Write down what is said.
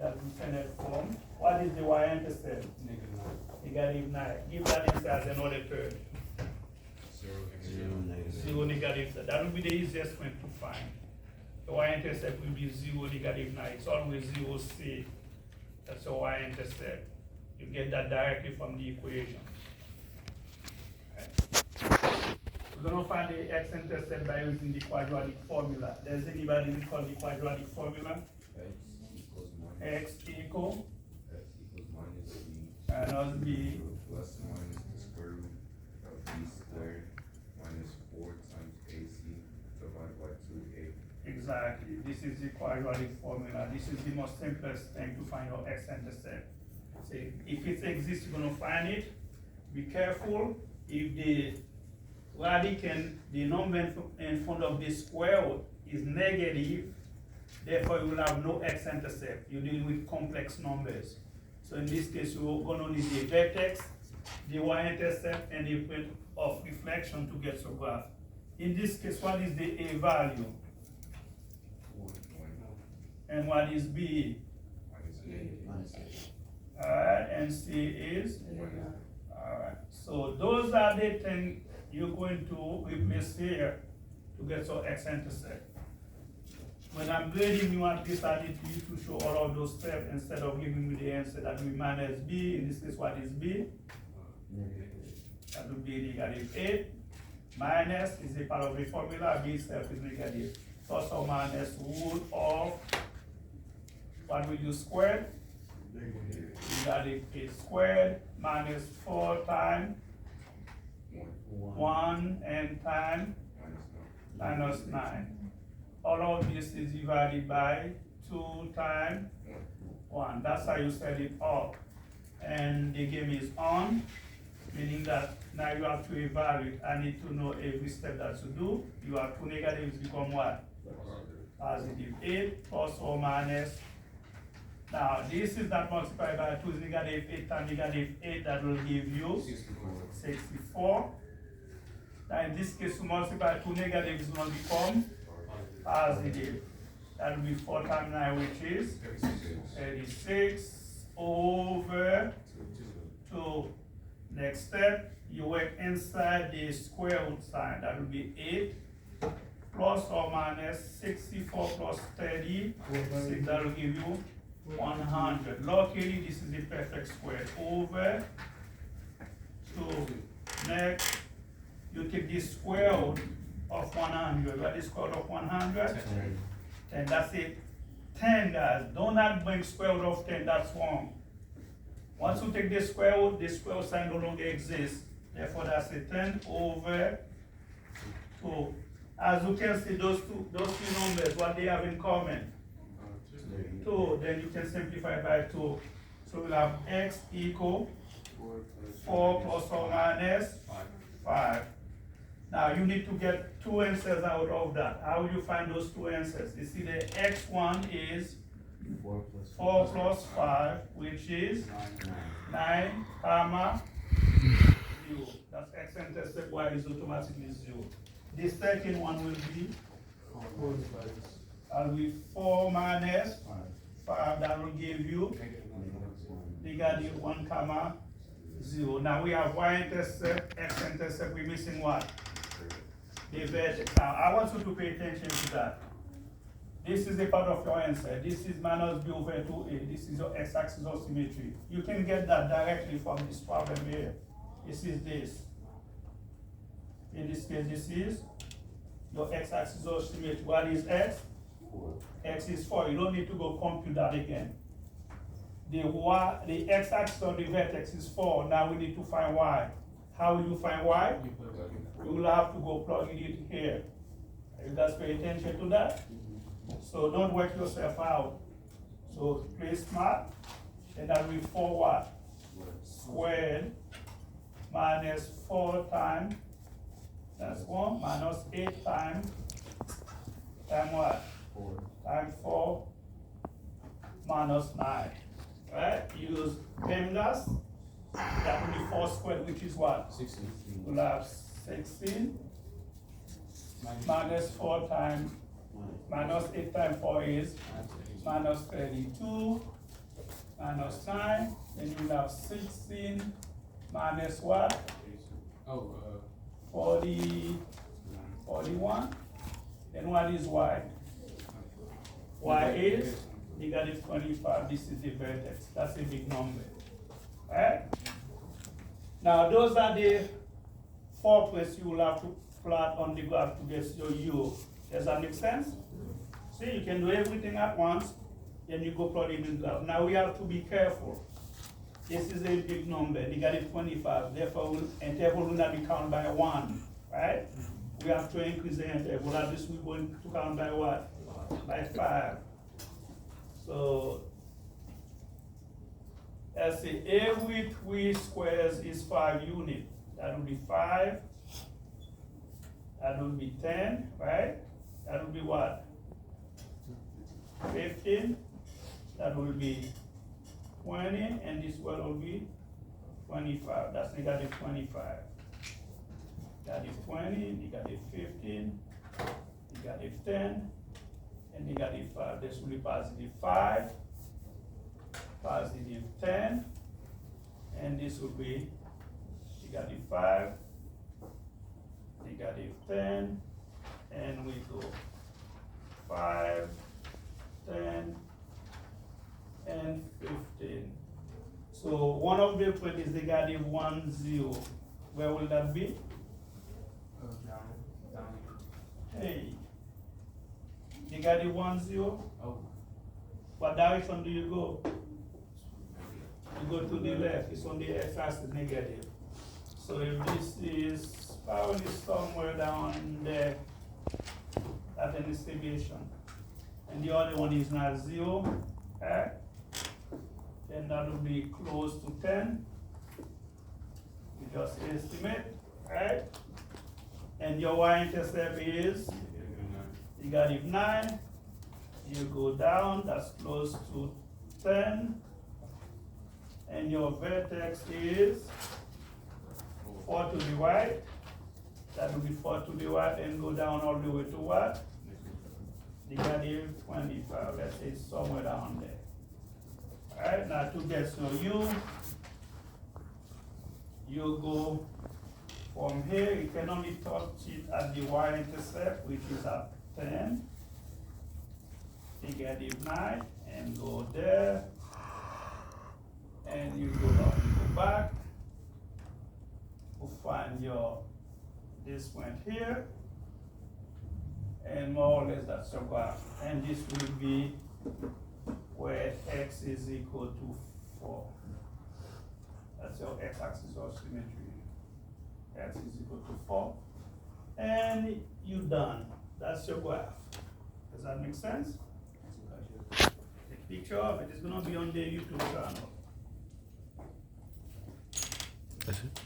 That's infinite form. What is the y-intercept? Negative 9. Give that answer as another term. 0, negative 9. That will be the easiest one to find. The y-intercept will be 0, negative 9. It's always 0, C. That's your y-intercept. You get that directly from the equation. We're going to find the x-intercept by using the quadratic formula. Does anybody recall the quadratic formula? X equals minus b. Minus b. Plus minus the square root of b squared minus 4 times ac divided by 2a. Exactly. This is the quadratic formula. This is the most simplest thing to find your x-intercept. So if it exists, you're going to find it. Be careful. If the radical, the number in front of the square root is negative, therefore you will have no x-intercept. You're dealing with complex numbers. So in this case, you're going to need the vertex, the y-intercept, and the point of reflection to get your graph. In this case, what is the a value? And what is b? Alright, and c is? Alright, so those are the things you're going to replace here to get your x-intercept. When I'm grading you, at least I need you to show all of those steps instead of giving me the answer that will be minus b. In this case, what is b? That will be negative 8. Minus is a part of the formula. B itself is negative. Plus or minus root of what will you square? Negative 8 squared minus 4 times 1 and time minus 9. All of this is divided by 2 times 1. That's how you set it up. And the game is on, meaning that now you have to evaluate. I need to know every step that you do. You have 2 negatives become what? Positive 8 plus or minus. Now this is not multiplied by 2 is negative 8 times negative 8. That will give you 64. Now in this case, to multiply 2 negatives will become positive. That will be 4 times 9, which is 36 over 2. Next step, you work inside the square root sign. That will be 8 plus or minus 64 plus 36. That will give you 100. Luckily, this is the perfect square. Over 2. Next, you take the square root of 100. What is square root of 100? 10. That's it. 10, guys. Do not bring square root of 10. That's wrong. Once you take the square root sign no longer exists. Therefore, that's a 10 over 2. As you can see, those two numbers, what they have in common? 2. Then you can simplify by 2. So we'll have x equal 4 plus or minus 5. Now you need to get 2 answers out of that. How will you find those 2 answers? You see the x1 is 4 plus 5, which is 9, comma 0. That's x-intercept, y is automatically 0. The second one will be 4 minus 5. That will give you negative 1, comma 0. Now we have y-intercept, x-intercept. We're missing what? The vertex. Now I want you to pay attention to that. This is a part of your answer. This is minus b over 2a. This is your x-axis of symmetry. You can get that directly from this problem here. This is this. In this case, this is your x-axis of symmetry. What is x? 4. X is 4. You don't need to go compute that again. The x-axis of the vertex is 4. Now we need to find y. How will you find y? You will have to go plug it here. You guys pay attention to that? So don't work yourself out. So play smart. And that will be 4 what? Squared minus 4 times, that's 1, minus 8 times what? 4. Times 4 minus 9. Right? Use PEMDAS. That will be 4 squared, which is what? 16. We'll have 16 minus 4 times minus 8 times 4 is minus 32 minus 9, then you will have 16 minus what? 41. And what is y? Y is negative 25. This is the vertex. That's a big number. Right? Now, those are the 4 points you will have to plot on the graph to get your u. Does that make sense? See, you can do everything at once, then you go plot it in the graph. Now, we have to be careful. This is a big number, negative 25. Therefore, interval will not be counted by 1, right? We have to increase the interval. At least we're going to count by what? By 5. So, let's say every 3 squares is 5 units. That would be 5. That would be 10, right? That would be what? 15. That will be 20, and this one will be 25. That's negative 25. Negative 20, negative 15, negative 10, and negative 5. This will be positive 5, positive 10, and this will be negative 5, negative 10, and we go 5, 10, and 15. So one of the points is negative 1, 0. Where will that be? Down. Hey. Negative 1, 0? Oh. What direction do you go? You go to the left. It's on the x-axis negative. So if this is probably somewhere down there at an estimation, and the other one is not 0, okay? Then that will be close to 10. You just estimate, right? And your y-intercept is negative 9. You go down, that's close to 10. And your vertex is 4 to the right. That will be 4 to the right and go down all the way to what? Negative 25. Let's say it's somewhere down there. Alright, now to get so you go from here, you can only touch it at the y-intercept, which is at 10, negative 9, and go there, and you go down, you go back, to find this point here, and more or less that's your graph. And this will be where x is equal to 4. That's your x-axis of symmetry. X is equal to 4. And you're done. That's your graph. Does that make sense? Take a picture of it. It's going to be on the YouTube channel. That's it.